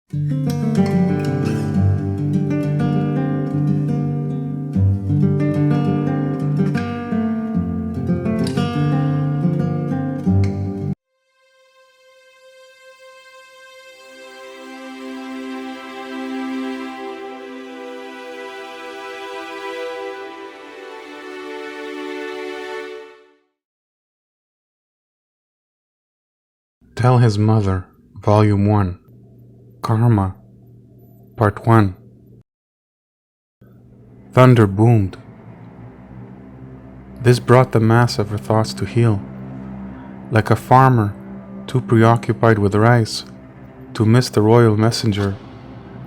Tell His Mother, Volume 1, Karma, Part 1. Thunder boomed. This brought the mass of her thoughts to heel, like a farmer too preoccupied with rice to miss the royal messenger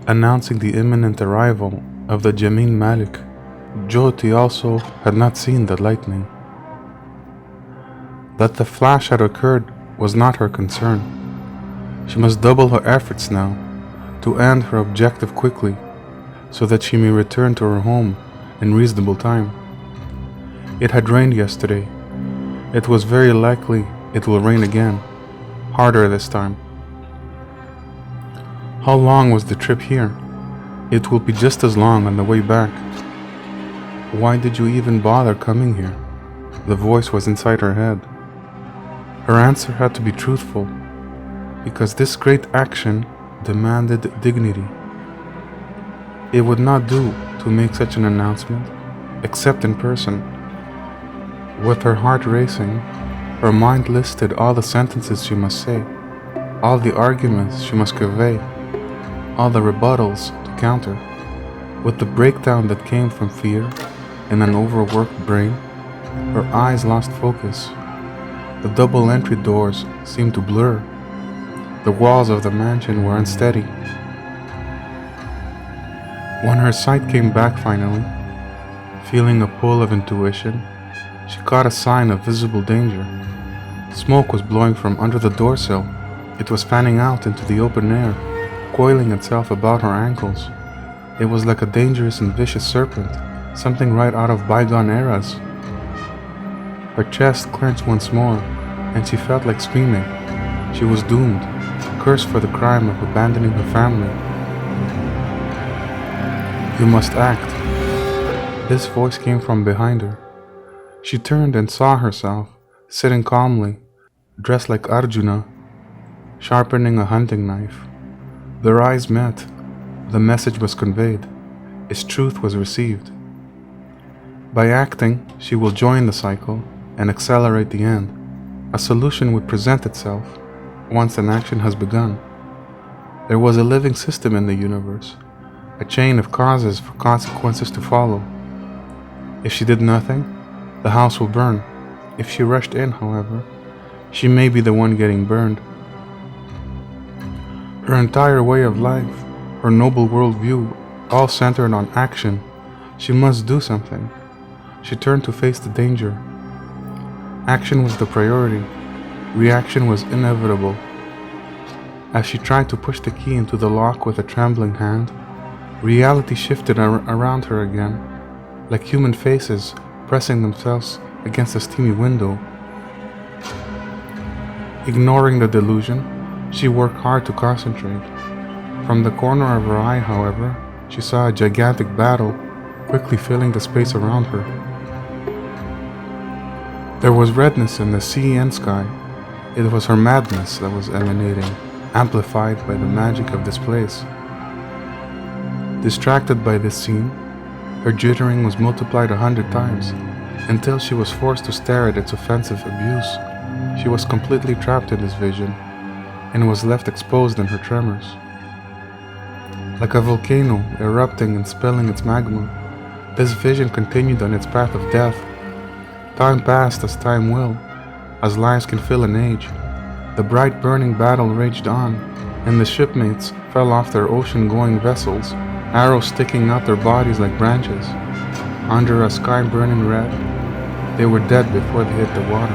announcing the imminent arrival of the Jamin Malik. Jyoti also had not seen the lightning. That the flash had occurred was not her concern. She must double her efforts now to end her objective quickly so that she may return to her home in reasonable time. It had rained yesterday. It was very likely it will rain again, harder this time. How long was the trip here? It will be just as long on the way back. Why did you even bother coming here? The voice was inside her head. Her answer had to be truthful, because this great action demanded dignity. It would not do to make such an announcement, except in person. With her heart racing, her mind listed all the sentences she must say, all the arguments she must convey, all the rebuttals to counter. With the breakdown that came from fear and an overworked brain, her eyes lost focus. The double entry doors seemed to blur. The walls of the mansion were unsteady. When her sight came back finally, feeling a pull of intuition, she caught a sign of visible danger. Smoke was blowing from under the doorsill. It was fanning out into the open air, coiling itself about her ankles. It was like a dangerous and vicious serpent, something right out of bygone eras. Her chest clenched once more, and she felt like screaming. She was doomed, cursed for the crime of abandoning her family. You must act. This voice came from behind her. She turned and saw herself, sitting calmly, dressed like Arjuna, sharpening a hunting knife. Their eyes met. The message was conveyed. Its truth was received. By acting, she will join the cycle and accelerate the end. A solution would present itself once an action has begun. There was a living system in the universe, a chain of causes for consequences to follow. If she did nothing, the house will burn. If she rushed in, however, she may be the one getting burned. Her entire way of life, her noble worldview, all centered on action. She must do something. She turned to face the danger. Action was the priority. Reaction was inevitable. As she tried to push the key into the lock with a trembling hand, reality shifted around her again, like human faces pressing themselves against a steamy window. Ignoring the delusion, she worked hard to concentrate. From the corner of her eye, however, she saw a gigantic battle quickly filling the space around her. There was redness in the sea and sky. It was her madness that was emanating, amplified by the magic of this place. Distracted by this scene, her jittering was multiplied 100 times, until she was forced to stare at its offensive abuse. She was completely trapped in this vision, and was left exposed in her tremors. Like a volcano erupting and spilling its magma, this vision continued on its path of death. Time passed as time will, as lives can fill an age. The bright burning battle raged on, and the shipmates fell off their ocean-going vessels, arrows sticking out their bodies like branches. Under a sky burning red, they were dead before they hit the water.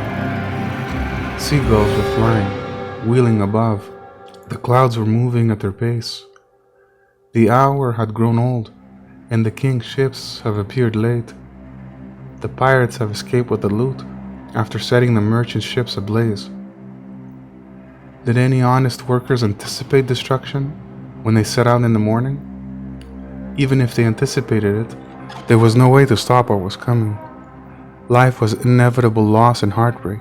Seagulls were flying, wheeling above. The clouds were moving at their pace. The hour had grown old, and the king's ships have appeared late. The pirates have escaped with the loot after setting the merchant ships ablaze. Did any honest workers anticipate destruction, when they set out in the morning? Even if they anticipated it, there was no way to stop what was coming. Life was inevitable loss and heartbreak.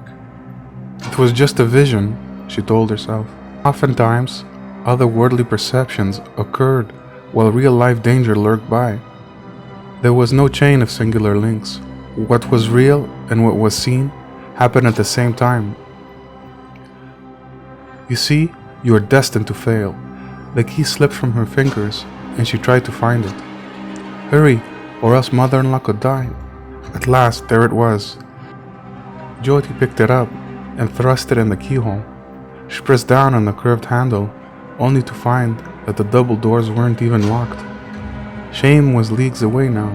It was just a vision, she told herself. Oftentimes, otherworldly perceptions occurred while real-life danger lurked by. There was no chain of singular links. What was real and what was seen happened at the same time. You see, you are destined to fail. The key slipped from her fingers, and she tried to find it. Hurry, or else mother-in-law could die. At last, there it was. Jyoti picked it up and thrust it in the keyhole. She pressed down on the curved handle, only to find that the double doors weren't even locked. Shame was leagues away now,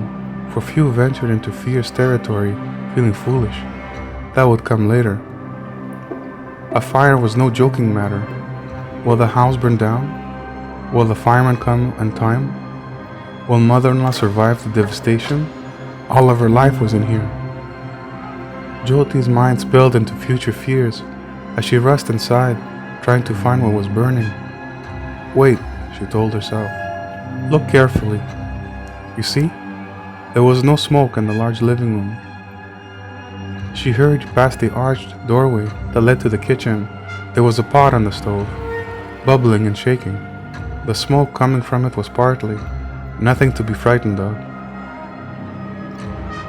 for few ventured into fierce territory, feeling foolish. That would come later. A fire was no joking matter. Will the house burn down? Will the fireman come in time? Will mother-in-law survive the devastation? All of her life was in here. Jyoti's mind spilled into future fears as she rushed inside, trying to find what was burning. Wait, she told herself. Look carefully. You see? There was no smoke in the large living room. She hurried past the arched doorway that led to the kitchen. There was a pot on the stove, bubbling and shaking. The smoke coming from it was partly nothing to be frightened of.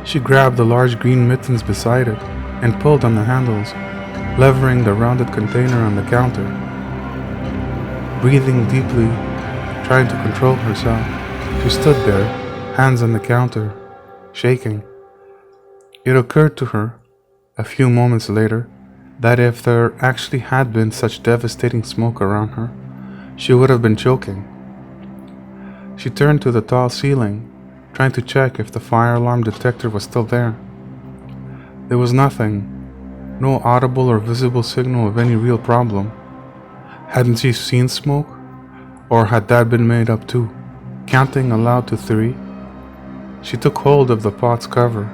She grabbed the large green mittens beside it and pulled on the handles, levering the rounded container on the counter. Breathing deeply, trying to control herself, she stood there, hands on the counter, shaking. It occurred to her, a few moments later, that if there actually had been such devastating smoke around her, she would have been choking. She turned to the tall ceiling, trying to check if the fire alarm detector was still there. There was nothing, no audible or visible signal of any real problem. Hadn't she seen smoke? Or had that been made up too? Counting aloud to 3, she took hold of the pot's cover.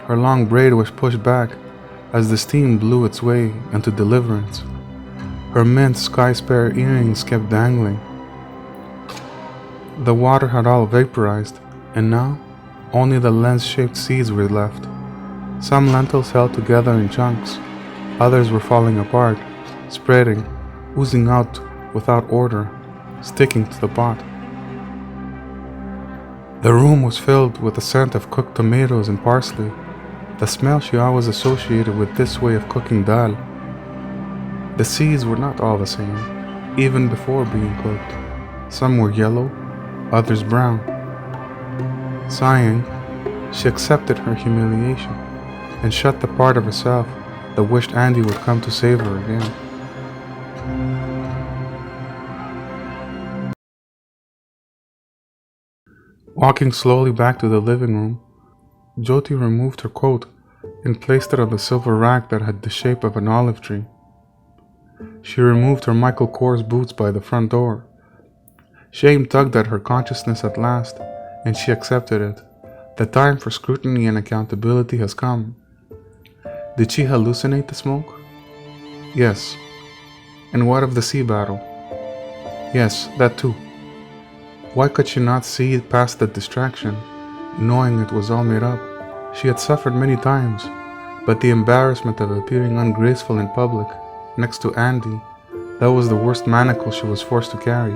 Her long braid was pushed back as the steam blew its way into deliverance. Her mint sky spare earrings kept dangling. The water had all vaporized, and now only the lens-shaped seeds were left. Some lentils held together in chunks, others were falling apart, spreading, oozing out without order, sticking to the pot. The room was filled with the scent of cooked tomatoes and parsley, the smell she always associated with this way of cooking dal. The seeds were not all the same, even before being cooked. Some were yellow, others brown. Sighing, she accepted her humiliation and shut the part of herself that wished Andy would come to save her again. Walking slowly back to the living room, Jyoti removed her coat and placed it on the silver rack that had the shape of an olive tree. She removed her Michael Kors boots by the front door. Shame tugged at her consciousness at last, and she accepted it. The time for scrutiny and accountability has come. Did she hallucinate the smoke? Yes. And what of the sea battle? Yes, that too. Why could she not see past the distraction, knowing it was all made up? She had suffered many times, but the embarrassment of appearing ungraceful in public, next to Andy, that was the worst manacle she was forced to carry.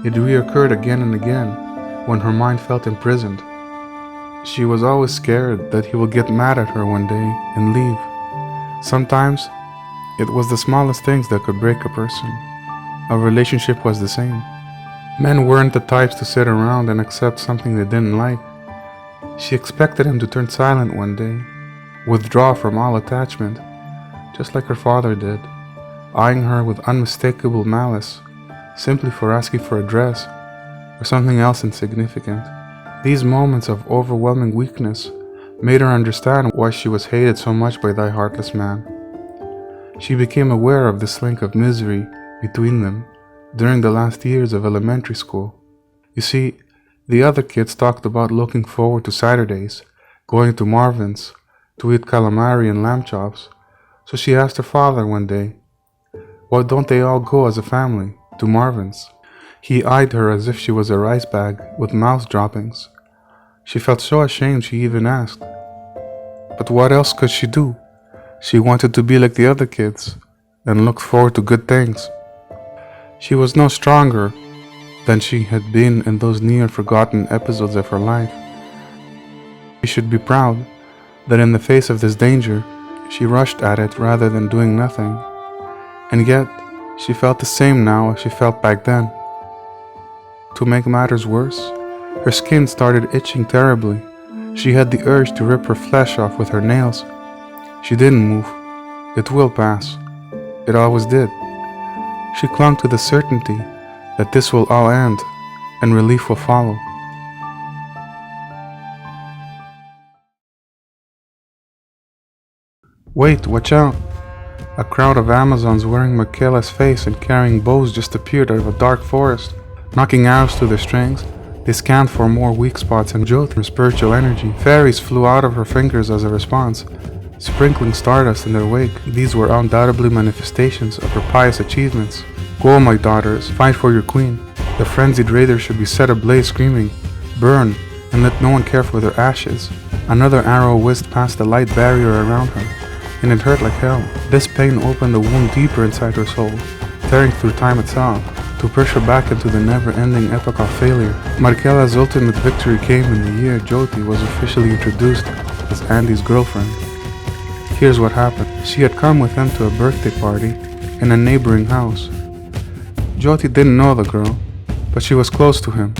It reoccurred again and again, when her mind felt imprisoned. She was always scared that he would get mad at her one day and leave. Sometimes, it was the smallest things that could break a person. A relationship was the same. Men weren't the types to sit around and accept something they didn't like. She expected him to turn silent one day, withdraw from all attachment, just like her father did, eyeing her with unmistakable malice, simply for asking for a dress or something else insignificant. These moments of overwhelming weakness made her understand why she was hated so much by that heartless man. She became aware of this link of misery between them during the last years of elementary school. You see, the other kids talked about looking forward to Saturdays, going to Marvin's to eat calamari and lamb chops, so she asked her father one day, why don't they all go as a family to Marvin's? He eyed her as if she was a rice bag with mouth droppings. She felt so ashamed she even asked. But what else could she do? She wanted to be like the other kids and looked forward to good things. She was no stronger than she had been in those near-forgotten episodes of her life. She should be proud that in the face of this danger, she rushed at it rather than doing nothing. And yet, she felt the same now as she felt back then. To make matters worse, her skin started itching terribly. She had the urge to rip her flesh off with her nails. She didn't move. It will pass. It always did. She clung to the certainty that this will all end and relief will follow. Wait, watch out! A crowd of Amazons wearing Michaela's face and carrying bows just appeared out of a dark forest. Knocking arrows to their strings, they scanned for more weak spots in Jyoti's spiritual energy. Fairies flew out of her fingers as a response, sprinkling stardust in their wake. These were undoubtedly manifestations of her pious achievements. Go, my daughters, fight for your queen. The frenzied raiders should be set ablaze, screaming, "Burn, and let no one care for their ashes." Another arrow whizzed past the light barrier around her, and it hurt like hell. This pain opened a wound deeper inside her soul, tearing through time itself, to push her back into the never-ending epoch of failure. Markella's ultimate victory came in the year Jyoti was officially introduced as Andy's girlfriend. Here's what happened. She had come with him to a birthday party in a neighboring house. Jyoti didn't know the girl, but she was close to him.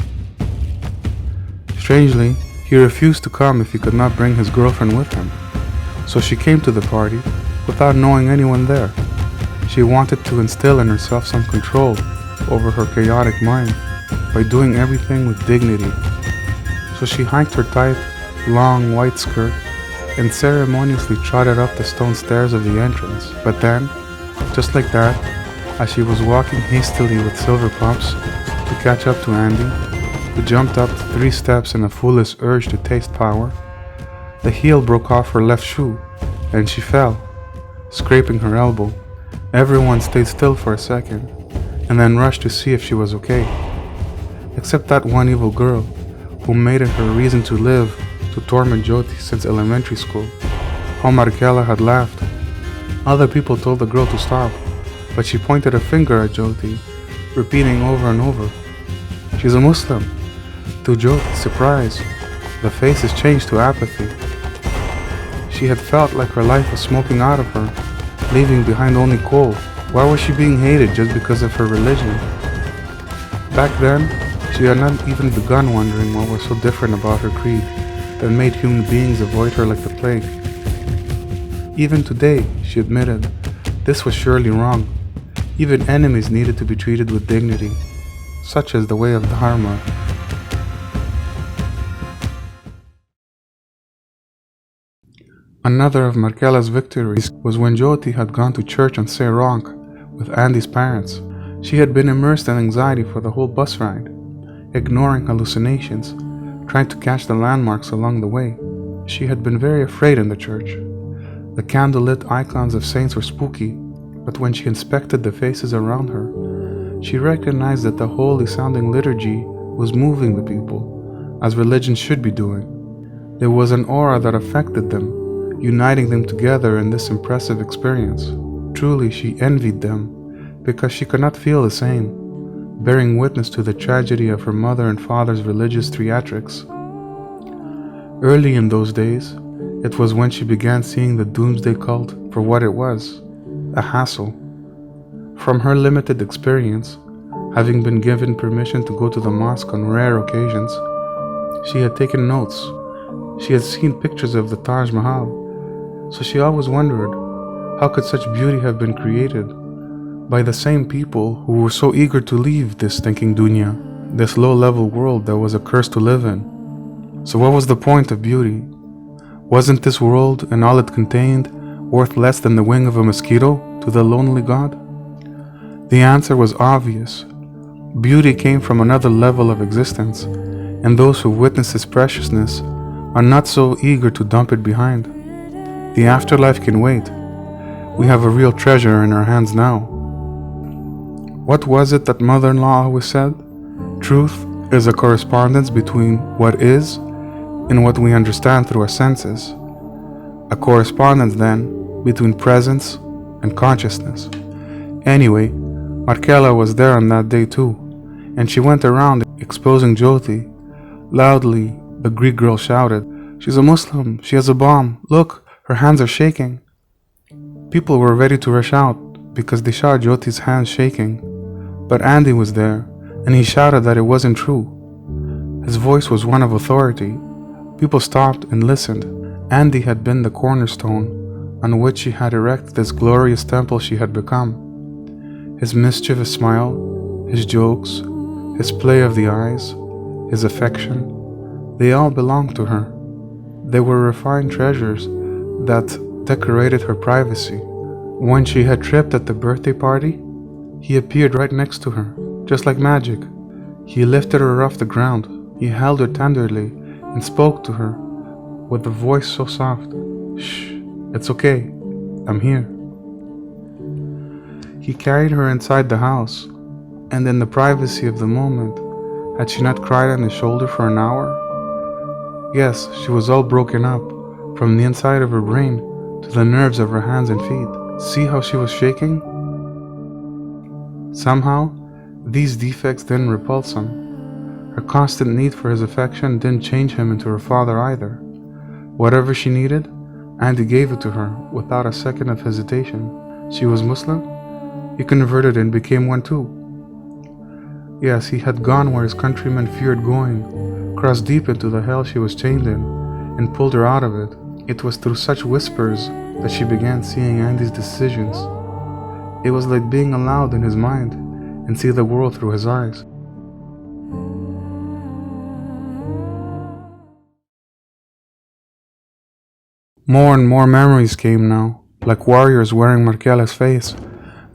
Strangely, he refused to come if he could not bring his girlfriend with him. So she came to the party without knowing anyone there. She wanted to instill in herself some control over her chaotic mind by doing everything with dignity. So she hiked her tight, long white skirt and ceremoniously trotted up the stone stairs of the entrance. But then, just like that, as she was walking hastily with silver pumps to catch up to Andy, who jumped up 3 steps in a foolish urge to taste power, the heel broke off her left shoe and she fell, scraping her elbow. Everyone stayed still for a second and then rushed to see if she was okay. Except that one evil girl who made it her reason to live to torment Jyoti since elementary school. How Markella had laughed. Other people told the girl to stop, but she pointed a finger at Jyoti, repeating over and over, "She's a Muslim." To Jyoti's surprise, the faces changed to apathy. She had felt like her life was smoking out of her, leaving behind only coal. Why was she being hated just because of her religion? Back then, she had not even begun wondering what was so different about her creed that made human beings avoid her like the plague. Even today, she admitted, this was surely wrong. Even enemies needed to be treated with dignity. Such is the way of Dharma. Another of Markella's victories was when Jyoti had gone to church on Seyronk with Andy's parents. She had been immersed in anxiety for the whole bus ride, ignoring hallucinations, trying to catch the landmarks along the way. She had been very afraid in the church. The candlelit icons of saints were spooky, but when she inspected the faces around her, she recognized that the holy-sounding liturgy was moving the people, as religion should be doing. There was an aura that affected them, uniting them together in this impressive experience. Truly, she envied them, because she could not feel the same, bearing witness to the tragedy of her mother and father's religious theatrics. Early in those days, it was when she began seeing the doomsday cult for what it was, a hassle. From her limited experience, having been given permission to go to the mosque on rare occasions, she had taken notes. She had seen pictures of the Taj Mahal, so she always wondered, how could such beauty have been created by the same people who were so eager to leave this stinking dunya, this low-level world that was a curse to live in? So what was the point of beauty? Wasn't this world and all it contained worth less than the wing of a mosquito to the lonely god? The answer was obvious. Beauty came from another level of existence, and those who witness its preciousness are not so eager to dump it behind. The afterlife can wait. We have a real treasure in our hands now. What was it that mother-in-law always said? Truth is a correspondence between what is and what we understand through our senses. A correspondence, then, between presence and consciousness. Anyway, Markela was there on that day too, and she went around exposing Jyoti. Loudly, the Greek girl shouted, "She's a Muslim, she has a bomb, look, her hands are shaking." People were ready to rush out because they saw Jyoti's hands shaking, but Andy was there, and he shouted that it wasn't true. His voice was one of authority. People stopped and listened. Andy had been the cornerstone on which she had erected this glorious temple she had become. His mischievous smile, his jokes, his play of the eyes, his affection, they all belonged to her. They were refined treasures that decorated her privacy. When she had tripped at the birthday party, he appeared right next to her, just like magic. He lifted her off the ground. He held her tenderly and spoke to her with a voice so soft. "Shh, it's okay. I'm here." He carried her inside the house, and in the privacy of the moment, had she not cried on his shoulder for an hour? Yes, she was all broken up, from the inside of her brain to the nerves of her hands and feet. See how she was shaking? Somehow, these defects didn't repulse him. Her constant need for his affection didn't change him into her father either. Whatever she needed, Andy gave it to her without a second of hesitation. She was Muslim? He converted and became one too. Yes, he had gone where his countrymen feared going, crossed deep into the hell she was chained in, and pulled her out of it. It was through such whispers that she began seeing Andy's decisions. It was like being allowed in his mind and see the world through his eyes. More and more memories came now, like warriors wearing Markela's face,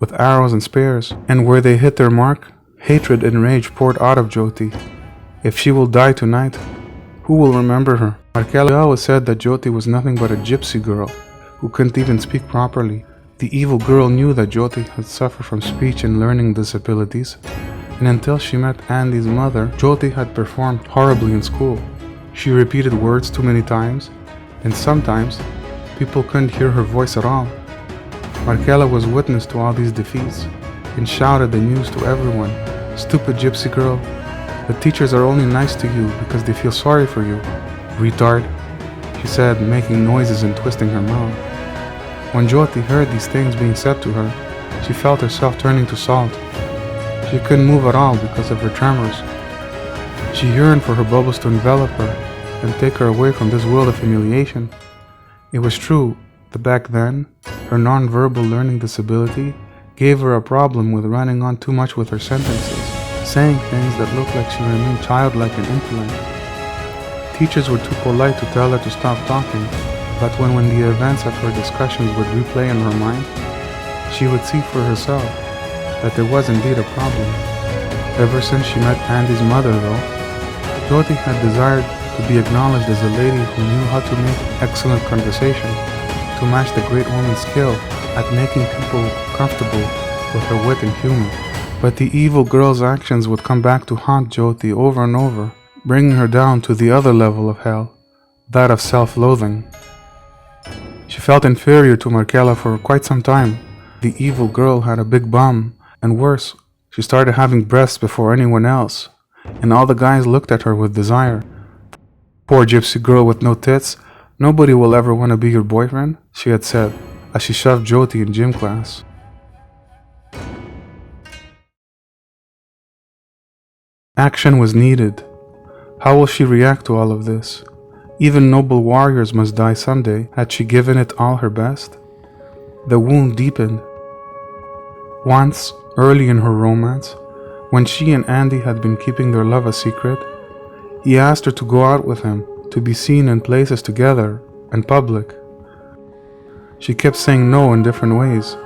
with arrows and spears, and where they hit their mark, hatred and rage poured out of Jyoti. If she will die tonight, who will remember her? Markela always said that Jyoti was nothing but a gypsy girl, who couldn't even speak properly. The evil girl knew that Jyoti had suffered from speech and learning disabilities, and until she met Andy's mother, Jyoti had performed horribly in school. She repeated words too many times, and sometimes people couldn't hear her voice at all. Markela was witness to all these defeats and shouted the news to everyone. "Stupid gypsy girl, the teachers are only nice to you because they feel sorry for you. Retard," she said, making noises and twisting her mouth. When Jyoti heard these things being said to her, she felt herself turning to salt. She couldn't move at all because of her tremors. She yearned for her bubbles to envelop her and take her away from this world of humiliation. It was true that back then, her non-verbal learning disability gave her a problem with running on too much with her sentences, saying things that looked like she remained childlike and insolent. Teachers were too polite to tell her to stop talking, but when the events of her discussions would replay in her mind, she would see for herself that there was indeed a problem. Ever since she met Andy's mother, though, Jyoti had desired to be acknowledged as a lady who knew how to make excellent conversation, to match the great woman's skill at making people comfortable with her wit and humor. But the evil girl's actions would come back to haunt Jyoti over and over, bringing her down to the other level of hell, that of self-loathing. She felt inferior to Markela for quite some time. The evil girl had a big bum, and worse, she started having breasts before anyone else, and all the guys looked at her with desire. "Poor gypsy girl with no tits, nobody will ever want to be your boyfriend," she had said as she shoved Jyoti in gym class. Action was needed. How will she react to all of this? Even noble warriors must die someday. Had she given it all her best? The wound deepened. Once, early in her romance, when she and Andy had been keeping their love a secret, he asked her to go out with him, to be seen in places together, in public. She kept saying no in different ways,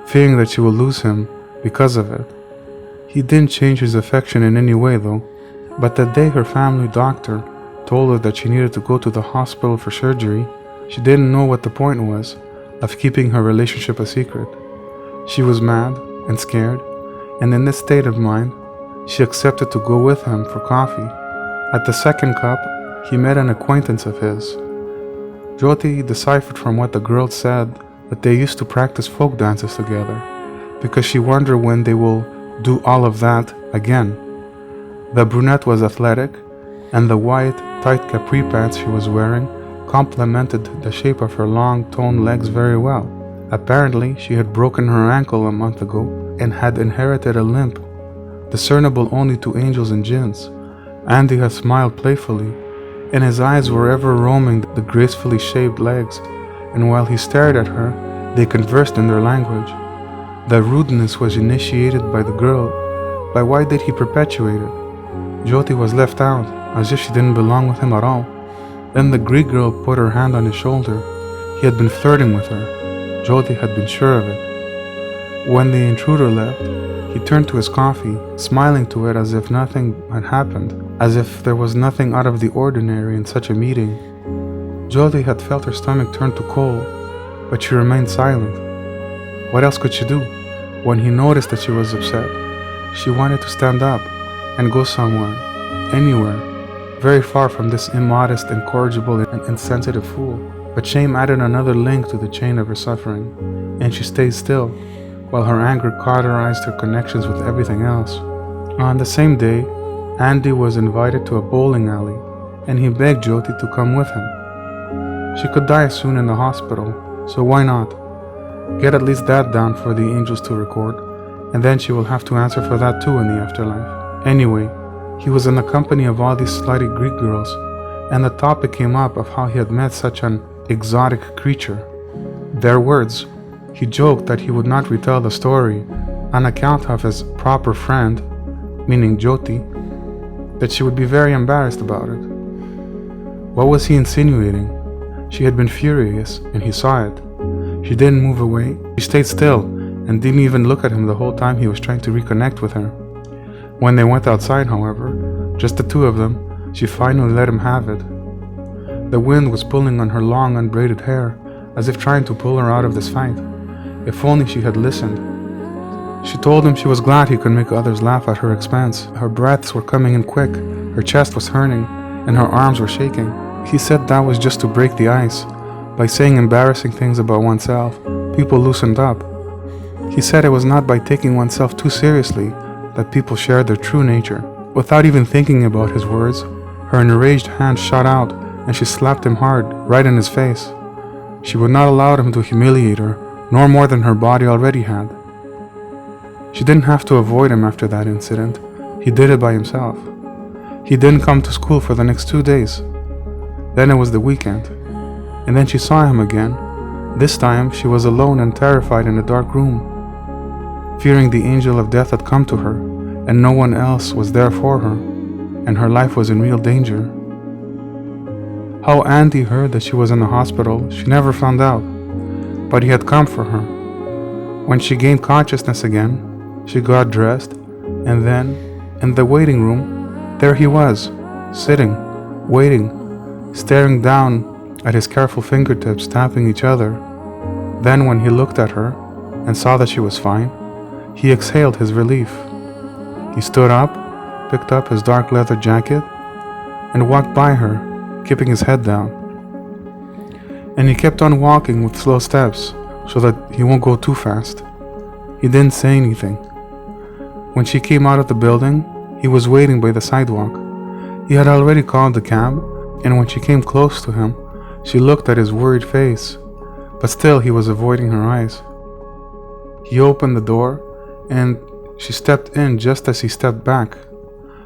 fearing that she would lose him because of it. He didn't change his affection in any way though, but that day her family doctor told her that she needed to go to the hospital for surgery, she didn't know what the point was of keeping her relationship a secret. She was mad and scared, and in this state of mind, She accepted to go with him for coffee. At the second cup, he met an acquaintance of his. Jyoti deciphered from what the girl said that they used to practice folk dances together, because she wondered when they will do all of that again. The brunette was athletic, and the white, tight capri pants she was wearing complemented the shape of her long, toned legs very well. Apparently, she had broken her ankle a month ago and had inherited a limp, discernible only to angels and jinns. Andy had smiled playfully, and his eyes were ever roaming the gracefully shaped legs, and while he stared at her, they conversed in their language. The rudeness was initiated by the girl, but why did he perpetuate it? Jyoti was left out, as if she didn't belong with him at all. Then the Greek girl put her hand on his shoulder. He had been flirting with her. Jyoti had been sure of it. When the intruder left, he turned to his coffee, smiling to it as if nothing had happened, as if there was nothing out of the ordinary in such a meeting. Jyoti had felt her stomach turn to cold, but she remained silent. What else could she do? When he noticed that she was upset, she wanted to stand up and go somewhere, anywhere, very far from this immodest, incorrigible, and insensitive fool. But shame added another link to the chain of her suffering, and she stayed still, while her anger cauterized her connections with everything else. On the same day, Andy was invited to a bowling alley, and he begged Jyoti to come with him. She could die soon in the hospital, so why not? Get at least that down for the angels to record, and then she will have to answer for that too in the afterlife. Anyway, he was in the company of all these slutty Greek girls, and the topic came up of how he had met such an exotic creature. Their words, he joked that he would not retell the story on account of his proper friend, meaning Jyoti, that she would be very embarrassed about it. What was he insinuating? She had been furious, and he saw it. She didn't move away. She stayed still and didn't even look at him the whole time he was trying to reconnect with her. When they went outside, however, just the two of them, she finally let him have it. The wind was pulling on her long unbraided hair, as if trying to pull her out of this fight. If only she had listened. She told him she was glad he could make others laugh at her expense. Her breaths were coming in quick, her chest was hurting, and her arms were shaking. He said that was just to break the ice. By saying embarrassing things about oneself, people loosened up. He said it was not by taking oneself too seriously that people shared their true nature. Without even thinking about his words, her enraged hand shot out and she slapped him hard, right in his face. She would not allow him to humiliate her, nor more than her body already had. She didn't have to avoid him after that incident. He did it by himself. He didn't come to school for the next 2 days. Then it was the weekend. And then she saw him again. This time she was alone and terrified in a dark room, fearing the angel of death had come to her, and no one else was there for her, and her life was in real danger. How Andy heard that she was in the hospital, she never found out, but he had come for her. When she gained consciousness again, she got dressed, and then, in the waiting room, there he was, sitting, waiting, staring down at his careful fingertips tapping each other. Then when he looked at her and saw that she was fine, he exhaled his relief. He stood up, picked up his dark leather jacket, and walked by her, keeping his head down. And he kept on walking with slow steps so that he won't go too fast. He didn't say anything. When she came out of the building, he was waiting by the sidewalk. He had already called the cab, and when she came close to him, she looked at his worried face, but still he was avoiding her eyes. He opened the door, and she stepped in just as he stepped back.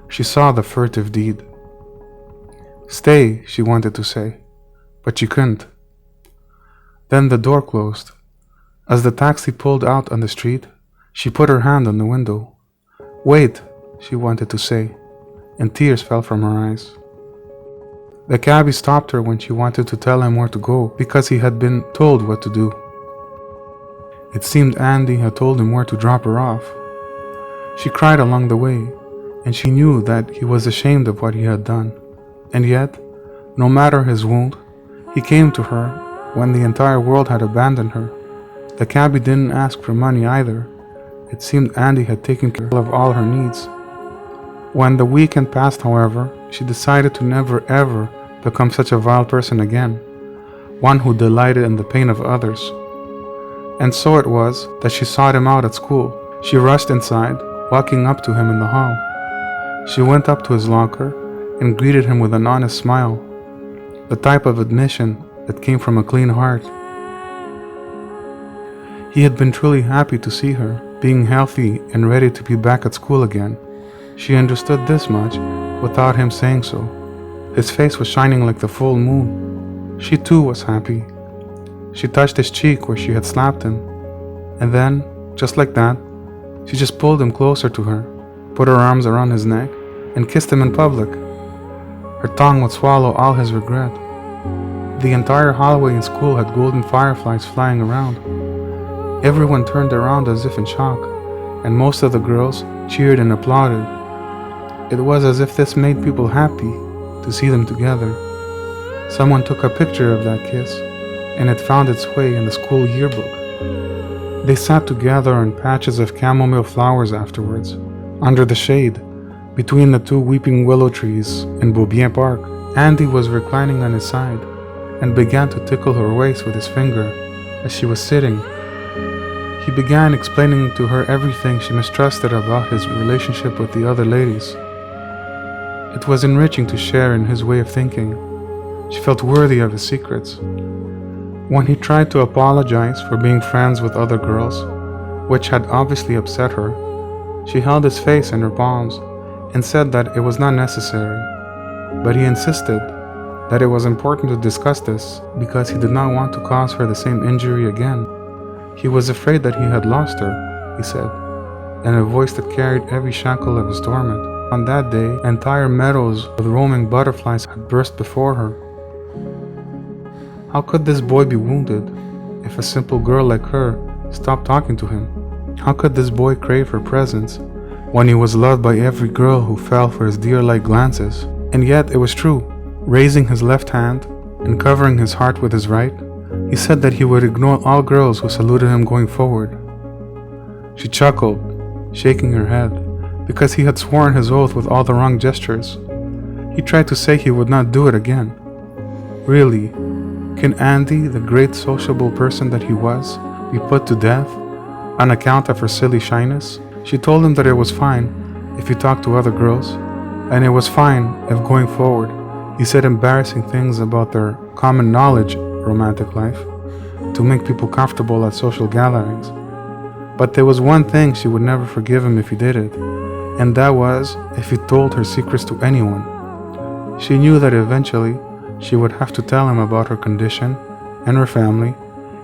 She saw the furtive deed. Stay, she wanted to say, but she couldn't. Then the door closed. As the taxi pulled out on the street, she put her hand on the window. Wait, she wanted to say, and tears fell from her eyes. The cabbie stopped her when she wanted to tell him where to go because he had been told what to do. It seemed Andy had told him where to drop her off. She cried along the way, and she knew that he was ashamed of what he had done. And yet, no matter his wound, he came to her when the entire world had abandoned her. The cabbie didn't ask for money either. It seemed Andy had taken care of all her needs. When the weekend passed, however, she decided to never ever become such a vile person again, one who delighted in the pain of others. And so it was that she sought him out at school. She rushed inside, walking up to him in the hall. She went up to his locker and greeted him with an honest smile, the type of admission that came from a clean heart. He had been truly happy to see her, being healthy and ready to be back at school again. She understood this much without him saying so. His face was shining like the full moon. She too was happy. She touched his cheek where she had slapped him, and then, just like that, she just pulled him closer to her, put her arms around his neck, and kissed him in public. Her tongue would swallow all his regret. The entire hallway in school had golden fireflies flying around. Everyone turned around as if in shock, and most of the girls cheered and applauded. It was as if this made people happy to see them together. Someone took a picture of that kiss, and it found its way in the school yearbook. They sat together on patches of chamomile flowers afterwards, under the shade, between the two weeping willow trees in Beaubien Park. Andy was reclining on his side, and began to tickle her waist with his finger as she was sitting. He began explaining to her everything she mistrusted about his relationship with the other ladies. It was enriching to share in his way of thinking. She felt worthy of his secrets. When he tried to apologize for being friends with other girls, which had obviously upset her, she held his face in her palms and said that it was not necessary. But he insisted that it was important to discuss this because he did not want to cause her the same injury again. He was afraid that he had lost her, he said, in a voice that carried every shackle of his torment. On that day, entire meadows with roaming butterflies had burst before her. How could this boy be wounded if a simple girl like her stopped talking to him? How could this boy crave her presence when he was loved by every girl who fell for his deer-like glances? And yet it was true. Raising his left hand and covering his heart with his right, he said that he would ignore all girls who saluted him going forward. She chuckled, shaking her head, because he had sworn his oath with all the wrong gestures. He tried to say he would not do it again. Really, can Andy, the great sociable person that he was, be put to death on account of her silly shyness? She told him that it was fine if he talked to other girls, and it was fine if going forward he said embarrassing things about their common knowledge romantic life to make people comfortable at social gatherings. But there was one thing she would never forgive him if he did it, and that was if he told her secrets to anyone. She knew that eventually she would have to tell him about her condition and her family,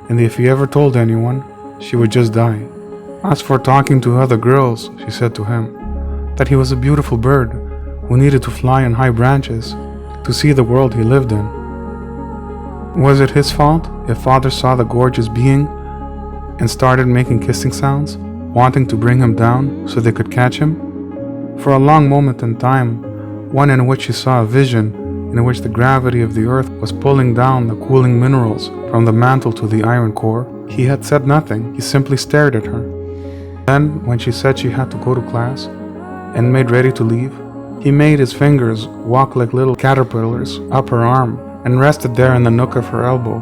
and if he ever told anyone, she would just die. As for talking to other girls, she said to him that he was a beautiful bird who needed to fly in high branches to see the world he lived in. Was it his fault if father saw the gorgeous being and started making kissing sounds, wanting to bring him down so they could catch him? For a long moment in time, one in which he saw a vision in which the gravity of the earth was pulling down the cooling minerals from the mantle to the iron core, he had said nothing. He simply stared at her. Then, when she said she had to go to class and made ready to leave, he made his fingers walk like little caterpillars up her arm and rested there in the nook of her elbow.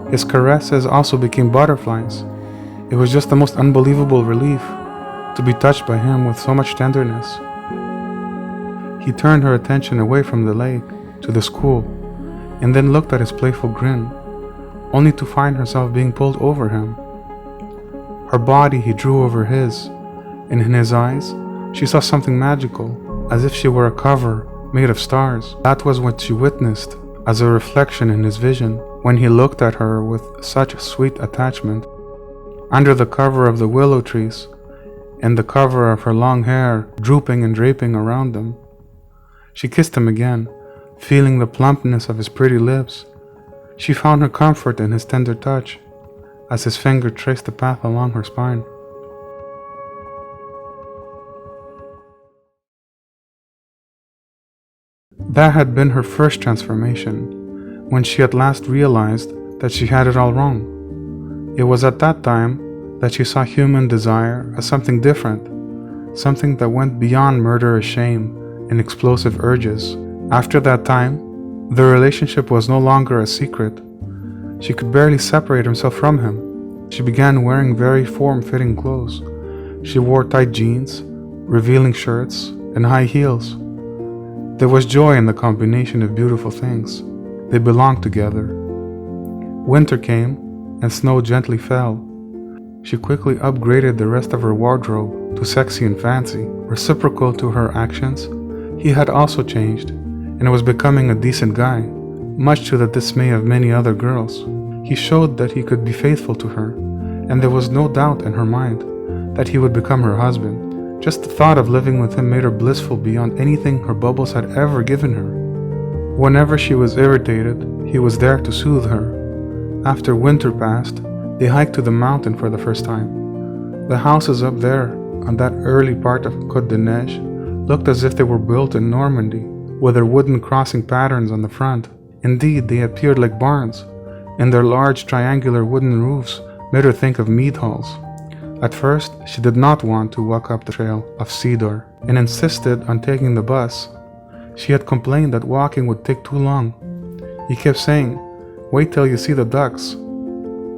His caresses also became butterflies. It was just the most unbelievable relief to be touched by him with so much tenderness. He turned her attention away from the lake to the school, and then looked at his playful grin, only to find herself being pulled over him. Her body he drew over his, and in his eyes she saw something magical, as if she were a cover made of stars. That was what she witnessed as a reflection in his vision when he looked at her with such sweet attachment. Under the cover of the willow trees, and the cover of her long hair drooping and draping around them, she kissed him again, feeling the plumpness of his pretty lips. She found her comfort in his tender touch, as his finger traced the path along her spine. That had been her first transformation, when she at last realized that she had it all wrong. It was at that time that she saw human desire as something different, something that went beyond murderous shame and explosive urges. After that time, the relationship was no longer a secret. She could barely separate herself from him. She began wearing very form-fitting clothes. She wore tight jeans, revealing shirts, and high heels. There was joy in the combination of beautiful things. They belonged together. Winter came, and snow gently fell. She quickly upgraded the rest of her wardrobe to sexy and fancy. Reciprocal to her actions, he had also changed, and was becoming a decent guy, much to the dismay of many other girls. He showed that he could be faithful to her, and there was no doubt in her mind that he would become her husband. Just the thought of living with him made her blissful beyond anything her bubbles had ever given her. Whenever she was irritated, he was there to soothe her. After winter passed, they hiked to the mountain for the first time. The houses up there, on that early part of Côte de Neige, looked as if they were built in Normandy, with their wooden crossing patterns on the front. Indeed, they appeared like barns, and their large triangular wooden roofs made her think of mead halls. At first, she did not want to walk up the trail of cedar, and insisted on taking the bus. She had complained that walking would take too long. He kept saying, "Wait till you see the ducks,"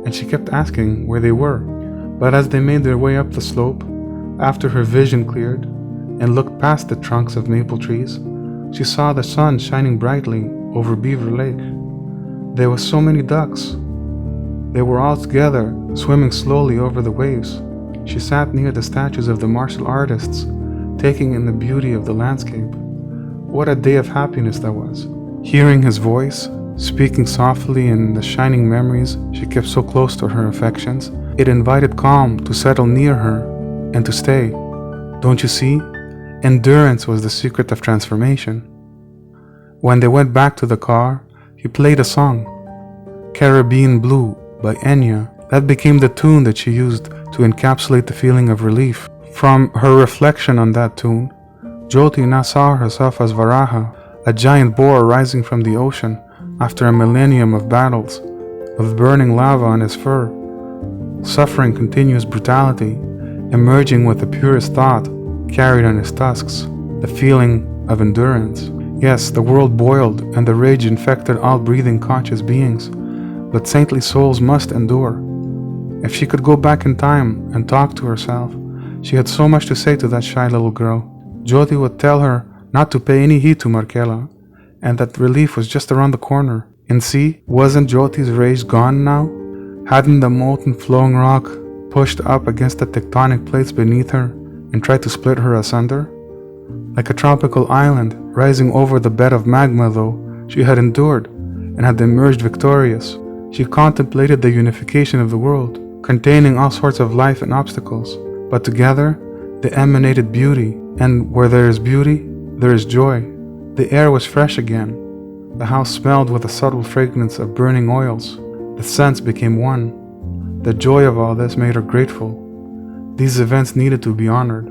and she kept asking where they were. But as they made their way up the slope, after her vision cleared and looked past the trunks of maple trees, she saw the sun shining brightly over Beaver Lake. There were so many ducks. They were all together, swimming slowly over the waves. She sat near the statues of the martial artists, taking in the beauty of the landscape. What a day of happiness that was. Hearing his voice, speaking softly in the shining memories she kept so close to her affections, it invited calm to settle near her and to stay. Don't you see? Endurance was the secret of transformation. When they went back to the car, he played a song, Caribbean Blue by Enya. That became the tune that she used to encapsulate the feeling of relief. From her reflection on that tune, Jyoti now saw herself as Varaha, a giant boar rising from the ocean after a millennium of battles, with burning lava on his fur, suffering continuous brutality, emerging with the purest thought carried on his tusks, the feeling of endurance. Yes, the world boiled and the rage infected all breathing conscious beings, but saintly souls must endure. If she could go back in time and talk to herself, she had so much to say to that shy little girl. Jyoti would tell her not to pay any heed to Markela, and that relief was just around the corner. And see, wasn't Jyoti's rage gone now? Hadn't the molten flowing rock pushed up against the tectonic plates beneath her and tried to split her asunder? Like a tropical island rising over the bed of magma, though, she had endured and had emerged victorious. She contemplated the unification of the world, containing all sorts of life and obstacles, but together they emanated beauty, and where there is beauty, there is joy. The air was fresh again. The house smelled with a subtle fragrance of burning oils. The scents became one. The joy of all this made her grateful. These events needed to be honored.